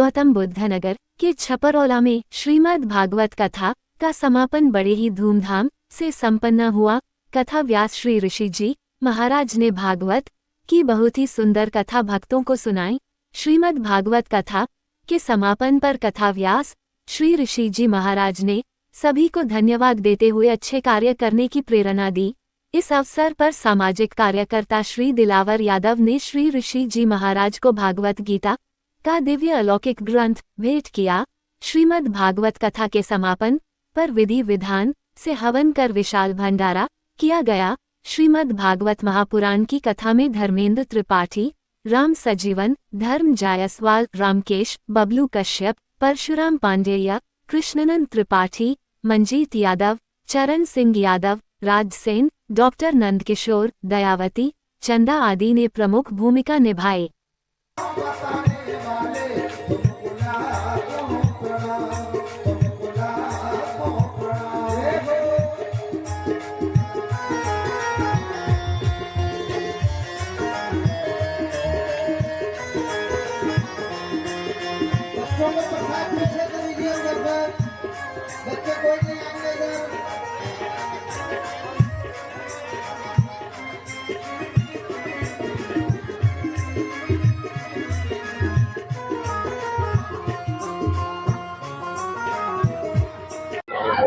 गौतम बुद्ध नगर के छपरौला में श्रीमद् भागवत कथा का समापन बड़े ही धूमधाम से संपन्न हुआ। कथा व्यास श्री ऋषि जी महाराज ने भागवत की बहुत ही सुंदर कथा भक्तों को सुनाई। श्रीमद् भागवत कथा के समापन पर कथा व्यास श्री ऋषि जी महाराज ने सभी को धन्यवाद देते हुए अच्छे कार्य करने की प्रेरणा दी। इस अवसर पर सामाजिक कार्यकर्ता श्री दिलावर यादव ने श्री ऋषि जी महाराज को भागवत गीता का दिव्य अलौकिक ग्रंथ भेंट किया। श्रीमद् भागवत कथा के समापन पर विधि विधान से हवन कर विशाल भंडारा किया गया। श्रीमद् भागवत महापुराण की कथा में धर्मेंद्र त्रिपाठी, राम सजीवन, धर्म जायसवाल, रामकेश, बबलू कश्यप, परशुराम पांडेय, कृष्णनंद त्रिपाठी, मंजीत यादव, चरण सिंह यादव, राजसेन, डॉक्टर नंदकिशोर, दयावती, चंदा आदि ने प्रमुख भूमिका निभाई।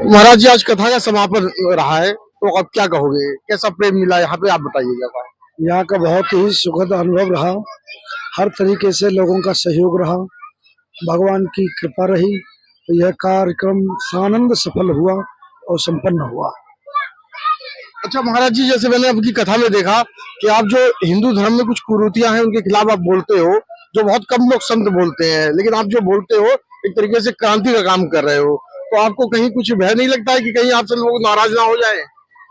महाराज जी, आज कथा का समापन रहा है, तो अब क्या कहोगे? कैसा प्रेम मिला यहाँ पे, आप बताइएगा। यहाँ का बहुत ही सुखद अनुभव रहा। हर तरीके से लोगों का सहयोग रहा, भगवान की कृपा रही। यह कार्यक्रम सानंद सफल हुआ और संपन्न हुआ। अच्छा महाराज जी, जैसे मैंने आपकी कथा में देखा कि आप जो हिंदू धर्म में कुछ कुरीतियां हैं उनके खिलाफ आप बोलते हो, जो बहुत कम लोग संत बोलते हैं, लेकिन आप जो बोलते हो एक तरीके से क्रांति का काम कर रहे हो। तो आपको कहीं कुछ भय नहीं लगता है कि कहीं आपसे लोग नाराज ना हो जाए?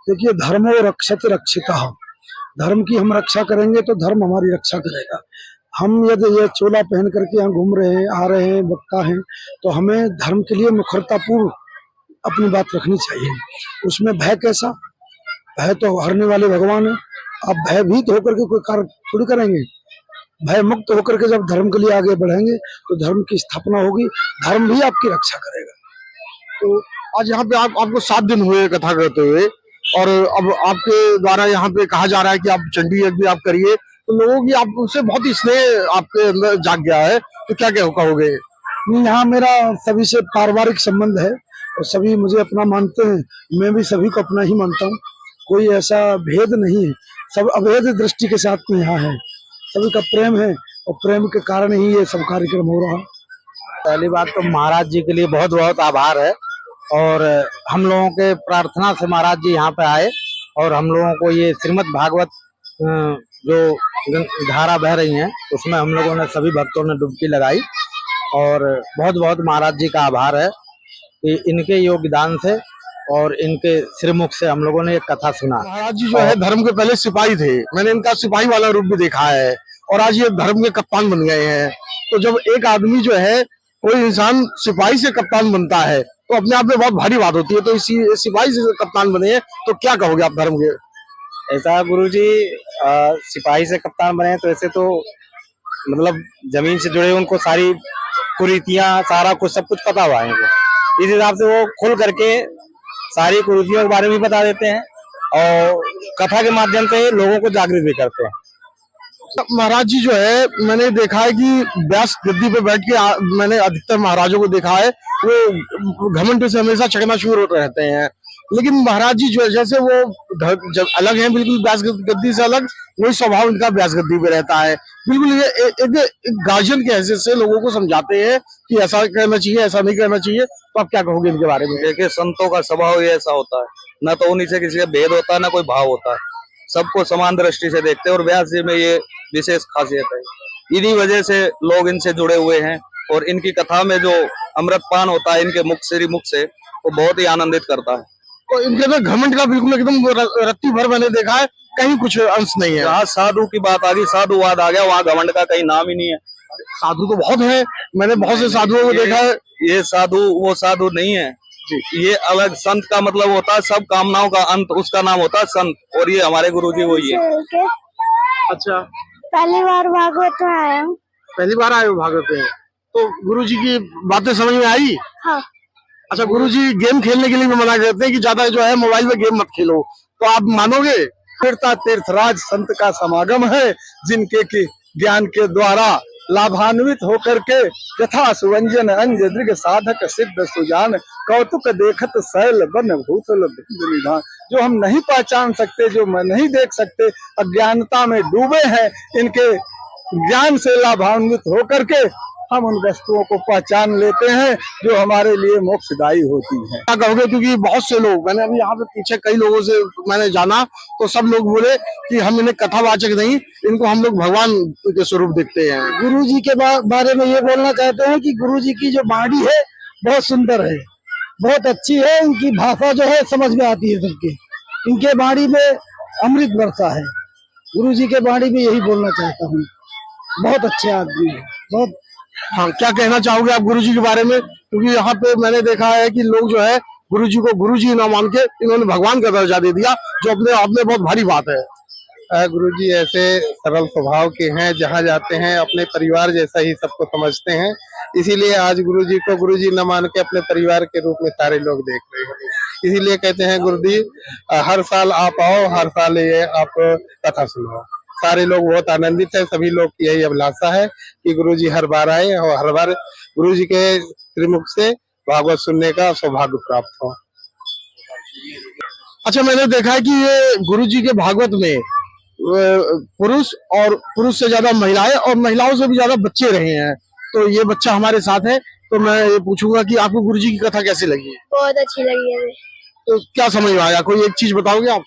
देखिए, धर्मो रक्षते रक्षिता। धर्म की हम रक्षा करेंगे तो धर्म हमारी रक्षा करेगा। हम यदि ये चोला पहन करके यहाँ घूम रहे हैं, आ रहे हैं, वक्ता हैं, तो हमें धर्म के लिए मुखरतापूर्ण अपनी बात रखनी चाहिए। उसमें भय कैसा? भय तो हरने वाले भगवान है। अब भयभीत होकर के कोई कार्य थोड़ी करेंगे। भय मुक्त होकर के जब धर्म के लिए आगे बढ़ेंगे तो धर्म की स्थापना होगी, धर्म भी आपकी रक्षा करेगा। तो आज यहाँ पे आपको 7 दिन हुए कथा करते हुए, और अब आपके द्वारा यहाँ पे कहा जा रहा है कि आप चंडी यज्ञ भी आप करिए, तो लोगों की आप उनसे बहुत ही स्नेह आपके अंदर जाग गया है, तो क्या क्या कहोगे? यहाँ मेरा सभी से पारिवारिक संबंध है और सभी मुझे अपना मानते हैं, मैं भी सभी को अपना ही मानता हूँ। कोई ऐसा भेद नहीं है, सब अभेद दृष्टि के साथ में यहाँ है। सभी का प्रेम है और प्रेम के कारण ही ये सब कार्यक्रम हो रहा है। पहली बात तो महाराज जी के लिए बहुत बहुत आभार है, और हम लोगों के प्रार्थना से महाराज जी यहाँ पे आए और हम लोगों को ये श्रीमद् भागवत जो धारा बह रही है उसमें हम लोगों ने सभी भक्तों ने डुबकी लगाई, और बहुत बहुत महाराज जी का आभार है कि इनके योगदान से और इनके श्रीमुख से हम लोगों ने एक कथा सुना। महाराज जी जो है धर्म के पहले सिपाही थे, मैंने इनका सिपाही वाला रूप भी देखा है, और आज ये धर्म के कप्तान बन गए हैं। तो जब एक आदमी जो है, कोई इंसान सिपाही से कप्तान बनता है तो अपने आप में बहुत भारी बात होती है। तो इसी सिपाही से कप्तान बने हैं, तो क्या कहोगे आप धर्म के? ऐसा गुरुजी, सिपाही से कप्तान बने तो ऐसे तो मतलब जमीन से जुड़े उनको सारी कुरीतियां, सारा कुछ सब कुछ पता हुआ है इनको। इस हिसाब से वो खुल करके सारी कुरीतियों के बारे में भी बता देते हैं और कथा के माध्यम से लोगों को जागृत भी करते हैं। महाराज जी जो है, मैंने देखा है कि व्यास गद्दी पे बैठ के मैंने अधिकतर महाराजों को देखा है, वो घमंड से हमेशा चकनाचूर होते रहते हैं। लेकिन महाराज जी जो जैसे वो जब अलग हैं, बिल्कुल व्यास गद्दी से अलग, वही स्वभाव इनका व्यास गद्दी पे रहता है। बिल्कुल ये एक गार्जियन के हैसियत से लोगों को समझाते हैं कि ऐसा करना चाहिए, ऐसा नहीं करना चाहिए। तो आप क्या कहोगे इनके बारे में? देखिए, संतों का स्वभाव ही ऐसा होता है, न तो उन्हीं से किसी का भेद होता है, न कोई भाव होता है, सबको समान दृष्टि से देखते हैं। और व्यास जी में ये विशेष खासियत है, इन्हीं वजह से लोग इनसे जुड़े हुए हैं, और इनकी कथा में जो अमृतपान होता है इनके मुख से, वो बहुत ही आनंदित करता है। तो इनके अंदर घमंड का बिल्कुल एकदम रत्ती भर मैंने देखा है, कहीं कुछ अंश नहीं है। जहाँ साधु की बात आ गई, साधुवाद आ गया, वहाँ घमंड का कहीं नाम ही नहीं है। साधु तो बहुत है, मैंने बहुत से साधुओं को देखा है। ये साधु वो साधु नहीं है, ये अलग। संत का मतलब होता है सब कामनाओं का अंत, उसका नाम होता है संत, और ये हमारे गुरुजी वही है। अच्छा, पहली बार भागवत में आया हूँ। पहली बार आए हो भागवत में? तो गुरुजी की बातें समझ में आई? हाँ। अच्छा, गुरुजी गेम खेलने के लिए भी मना करते हैं कि ज्यादा जो है मोबाइल में गेम मत खेलो, तो आप मानोगे? तीर्था तीर्थराज संत का समागम है, जिनके की ज्ञान के द्वारा लाभान्वित होकर के यथा सुवंजन अंज दृग साधक सिद्ध सुजान कौतुक देखत शैल बन भूतल भिंद निधान। जो हम नहीं पहचान सकते, जो मैं नहीं देख सकते, अज्ञानता में डूबे हैं, इनके ज्ञान से लाभान्वित होकर के हम उन वस्तुओं को पहचान लेते हैं जो हमारे लिए मोक्षदायी होती हैं। क्या कहोगे? क्योंकि बहुत से लोग, मैंने अभी यहाँ पे पीछे कई लोगों से मैंने जाना, तो सब लोग बोले कि हम इन्हें कथावाचक नहीं, इनको हम लोग भगवान के स्वरूप देखते हैं। गुरु जी के बारे में ये बोलना चाहते हैं कि गुरु जी की जो वाणी है बहुत सुंदर है, बहुत अच्छी है। इनकी भाषा जो है समझ में आती है सबके। इनके वाणी में अमृत वर्षा है। गुरु जी के वाणी में यही बोलना चाहता हूँ, बहुत अच्छे आदमी है, बहुत। हाँ, क्या कहना चाहोगे आप गुरुजी के बारे में? क्योंकि यहाँ पे मैंने देखा है कि लोग जो है गुरुजी को गुरुजी ना मान के इन्होंने भगवान का दर्जा दे दिया, जो अपने आप में बहुत भारी बात है। गुरुजी ऐसे सरल स्वभाव के हैं, जहाँ जाते हैं अपने परिवार जैसा ही सबको समझते हैं। इसीलिए आज गुरुजी को गुरुजी न मान के अपने परिवार के रूप में सारे लोग देख रहे हैं। इसीलिए कहते हैं गुरुजी हर साल आप आओ, हर साल ये आप कथा सुनाओ। सारे लोग बहुत आनंदित है, सभी लोग की यही अभिलाषा है कि गुरुजी हर बार आए और हर बार गुरुजी के त्रिमुख से भागवत सुनने का सौभाग्य प्राप्त हो। अच्छा, मैंने देखा है कि ये गुरुजी के भागवत में पुरुष और पुरुष से ज्यादा महिलाएं और महिलाओं से भी ज्यादा बच्चे रहे हैं, तो ये बच्चा हमारे साथ है, तो मैं ये पूछूंगा कि आपको गुरुजी की कथा कैसी लगी? बहुत अच्छी लगी है। तो क्या समझ में आया? कोई एक चीज बताओगे आप?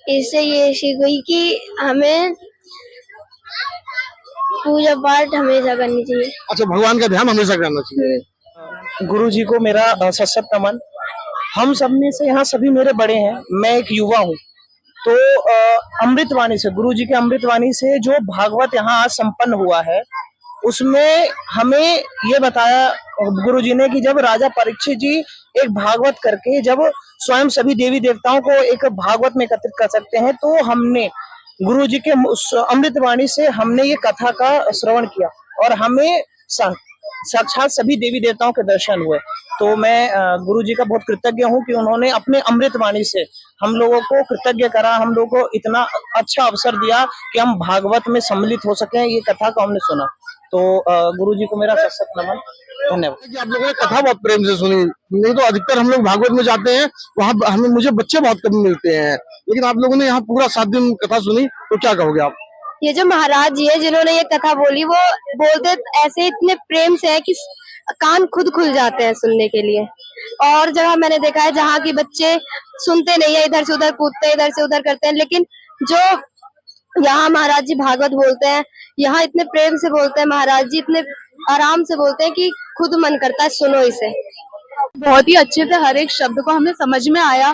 इससे ये सीख हुई कि हमें पूजा पाठ हमेशा करनी चाहिए। अच्छा, भगवान का ध्यान हमेशा करना चाहिए। गुरु जी को मेरा सत नमन। हम सब में से यहाँ सभी मेरे बड़े हैं, मैं एक युवा हूँ। तो अमृतवाणी से, गुरु जी के अमृतवाणी से जो भागवत यहाँ आज संपन्न हुआ है, उसमें हमें ये बताया गुरु जी ने कि जब राजा परीक्षित जी एक भागवत करके जब स्वयं सभी देवी देवताओं को एक भागवत में एकत्रित कर सकते हैं, तो हमने गुरु जी के अमृतवाणी से हमने ये कथा का श्रवण किया और हमें साक्षात सभी देवी देवताओं के दर्शन हुए। तो मैं गुरु जी का बहुत कृतज्ञ हूँ कि उन्होंने अपने अमृतवाणी से हम लोगों को कृतज्ञ करा, हम लोगों को इतना अच्छा अवसर दिया कि हम भागवत में सम्मिलित हो सके। ये कथा को हमने सुना, तो गुरु जी को मेरा सत नमन, धन्यवाद। आप लोगों ने कथा बहुत प्रेम से सुनी, नहीं तो अधिकतर हम लोग भागवत में जाते हैं, वहाँ मुझे बच्चे बहुत कम मिलते हैं, लेकिन आप लोगों ने यहाँ पूरा 7 दिन कथा सुनी, तो क्या कहोगे आप? ये जो महाराज जी है जिन्होंने ये कथा बोली, वो बोलते ऐसे इतने प्रेम से है कि कान खुद खुल जाते हैं सुनने के लिए। और जगह मैंने देखा है जहाँ की बच्चे सुनते नहीं है, इधर से उधर कूदते हैं, इधर से उधर करते हैं, लेकिन जो यहाँ महाराज जी भागवत बोलते हैं, यहाँ इतने प्रेम से बोलते हैं महाराज जी, इतने आराम से बोलते हैं कि खुद मन करता है सुनो इसे। बहुत ही अच्छे से हर एक शब्द को हमें समझ में आया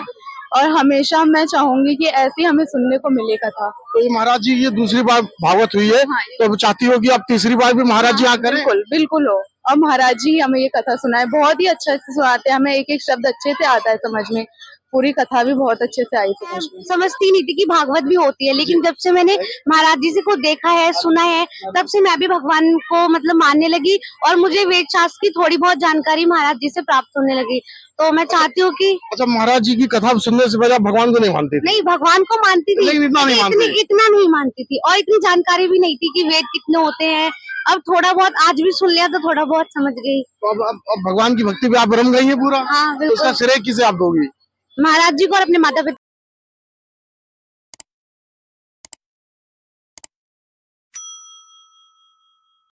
और हमेशा मैं चाहूंगी कि ऐसी हमें सुनने को मिले कथा। तो ये महाराज जी ये दूसरी बार भागवत हुई है, हाँ, तो चाहती हो कि आप तीसरी बार भी महाराज जी यहाँ करें? बिल्कुल बिल्कुल हो। और महाराज जी हमें ये कथा सुनाए, बहुत ही अच्छे से सुनाते हैं, हमें एक एक शब्द अच्छे से आता है समझ में। पूरी कथा भी बहुत अच्छे से आई समझ में। समझती नहीं थी कि भागवत भी होती है, लेकिन जब से मैंने महाराज जी से को देखा है, सुना है, तब से मैं भी भगवान को मतलब मानने लगी और मुझे वेद शास्त्र की थोड़ी बहुत जानकारी महाराज जी से प्राप्त होने लगी। तो मैं चाहती हूँ कि अच्छा, महाराज जी की कथा सुनने से पहले आप भगवान को नहीं मानती थी? नहीं, भगवान को मानती थी, लेकिन इतना नहीं मानती। इतना नहीं मानती थी और इतनी जानकारी भी नहीं थी कि वेद कितने होते हैं। अब थोड़ा बहुत आज भी सुन लिया तो थोड़ा बहुत समझ गई। तो अब भगवान की भक्ति पे आप रम गई है पूरा? हाँ, तो इसका श्रेय किसे आप दोगी? महाराज जी को और अपने माता पिता